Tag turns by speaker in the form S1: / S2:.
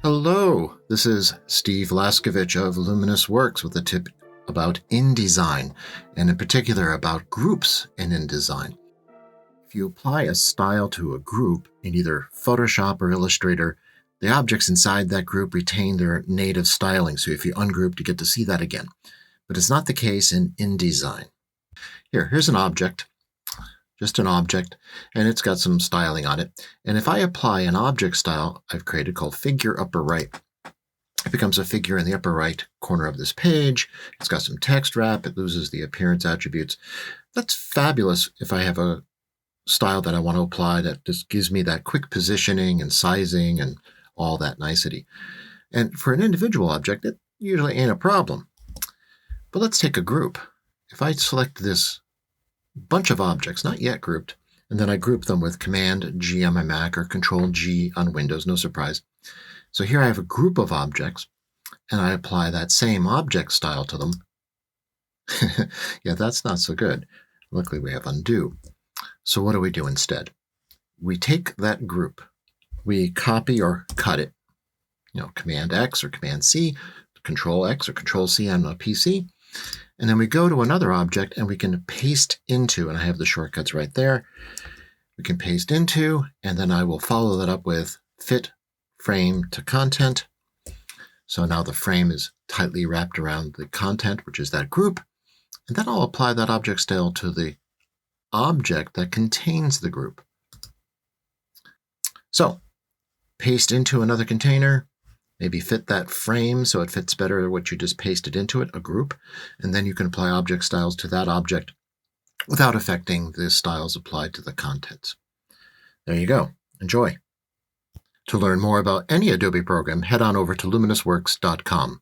S1: Hello, this is Steve Laskovich of Luminous Works with a tip about InDesign, and in particular about groups in InDesign. If you apply a style to a group in either Photoshop or Illustrator, the objects inside that group retain their native styling, so if you ungroup, you get to see that again. But it's not the case in InDesign. Here's an object. Just an object, and it's got some styling on it. And if I apply an object style I've created called figure upper right, it becomes a figure in the upper right corner of this page. It's got some text wrap. It loses the appearance attributes. That's fabulous if I have a style that I want to apply that just gives me that quick positioning and sizing and all that nicety. And for an individual object, it usually ain't a problem. But let's take a group. If I select this bunch of objects, not yet grouped, and then I group them with Command-G on my Mac or Control-G on Windows, no surprise. So here I have a group of objects, and I apply that same object style to them. Yeah, that's not so good. Luckily, we have undo. So what do we do instead? We take that group, we copy or cut it, Command-X or Command-C, Control-X or Control-C on a PC, and then we go to another object and we can paste into, and I have the shortcuts right there. We can paste into, and then I will follow that up with fit frame to content. So now the frame is tightly wrapped around the content, which is that group. And then I'll apply that object style to the object that contains the group. So paste into another container. Maybe fit that frame so it fits better what you just pasted into it, a group, and then you can apply object styles to that object without affecting the styles applied to the contents. There you go. Enjoy. To learn more about any Adobe program, head on over to luminousworks.com.